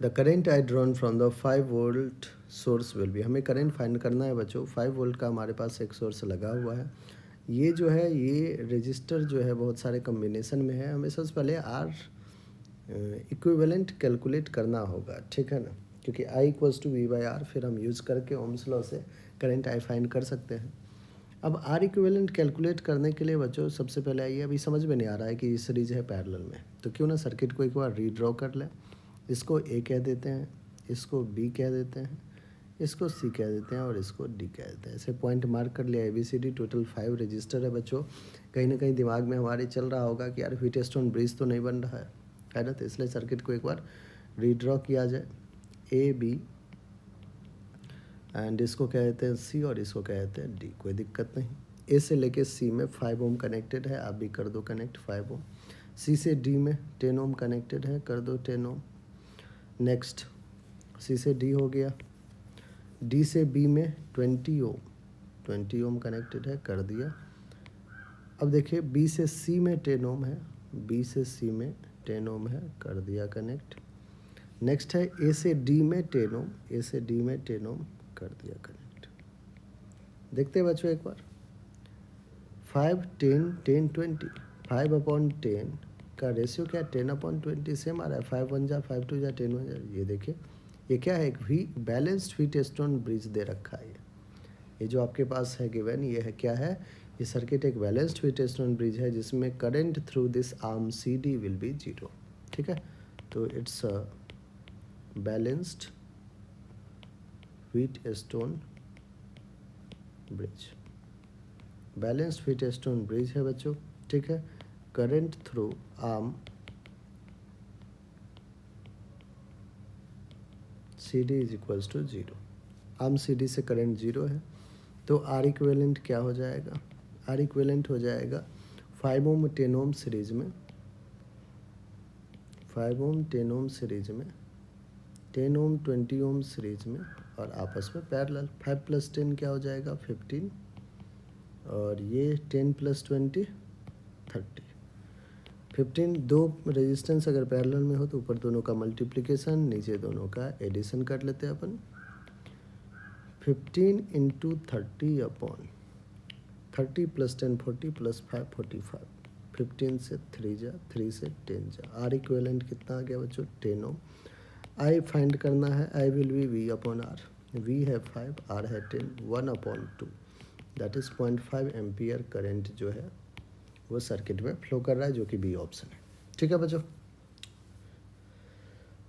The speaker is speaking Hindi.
The current I drawn from the 5 volt source will be, हमें करंट फाइंड करना है बच्चों। 5 वोल्ट का हमारे पास एक सोर्स लगा हुआ है। ये जो है ये रजिस्टर जो है बहुत सारे कम्बिनेशन में है, हमें सबसे पहले आर इक्विवेलेंट कैलकुलेट करना होगा, ठीक है ना, क्योंकि I equals to V by R, फिर हम यूज़ करके ओम्स लॉ से करंट आई फाइंड कर सकते हैं। अब आर इक्विवेलेंट कैलकुलेट करने के लिए बच्चों सबसे पहले आइए, अभी समझ में नहीं आ रहा है कि ये सीरीज है पैरेलल में, तो क्यों ना सर्किट को एक बार रीड्रॉ कर लें। इसको ए कह देते हैं, इसको बी कह देते हैं, इसको सी कह देते हैं और इसको डी कह देते हैं। ऐसे पॉइंट मार्क कर लिया। ABCD टोटल 5 रजिस्टर है बच्चों। कहीं ना कहीं दिमाग में हमारे चल रहा होगा कि यार व्हीटस्टोन ब्रिज तो नहीं बन रहा है ना, तो इसलिए सर्किट को एक बार रीड्रॉ किया जाए। ए बी एंड इसको कह देते हैं सी और इसको कह देते हैं डी, कोई दिक्कत नहीं। ए से लेके सी में 5 ओम कनेक्टेड है, आप भी कर दो कनेक्ट 5 ओम। सी से डी में 10 ओम कनेक्टेड है, कर दो 10 ओम। नेक्स्ट सी से डी हो गया, डी से बी में 20 ओम कनेक्टेड है, कर दिया। अब देखिए बी से सी में 10 ओम है, बी से सी में 10 ओम है, कर दिया कनेक्ट। नेक्स्ट है ए से डी में 10 ओम, ए से डी में 10 ओम, कर दिया कनेक्ट। देखते हैं बच्चों एक बार 5 10 10 20, 5/10 का रेशियो क्या है, 10/20 सेम आ रहा है। 5 1 जा 5 2 जा 10 1 जा, ये देखिए ये क्या है, एक बैलेंस्ड व्हीटस्टोन ब्रिज दे रखा है। ये जो आपके पास है गिवन, ये है क्या है, ये सर्किट एक बैलेंस्ड व्हीटस्टोन ब्रिज है जिसमें current through this arm CD will be 0, ठीक है। तो it's a balanced Wheatstone bridge, balanced Wheatstone bridge है बच्चों, ठीक है। Current through arm CD is equals to 0, arm CD से करंट 0 है, तो आर इक्विवेलेंट क्या हो जाएगा, आर इक्विवेलेंट हो जाएगा 5 ओम 10 ओम सीरीज में, 5 ओम 10 ओम सीरीज में, 10 ओम 20 ओम सीरीज में, और आपस में पैरेलल। 5 + 10 क्या हो जाएगा 15, और ये 10 + 20 30। 15 दो रेजिस्टेंस अगर पैरेलल में हो तो ऊपर दोनों का मल्टीप्लिकेशन, नीचे दोनों का एडिशन कर लेते हैं अपन। 15 × 30 + 10 40 + 5 45, 15 से 3 जा 3 से 10 जा, आर इक्विवेलेंट कितना आ गया बच्चों 10 ओम। आई फाइंड करना है, I will be V/R, V है 5, R है 10, 1/2, दैट इज़ 0.5 एम्पियर करंट जो है वो सर्किट में फ्लो कर रहा है, जो कि बी ऑप्शन है, ठीक है बच्चों।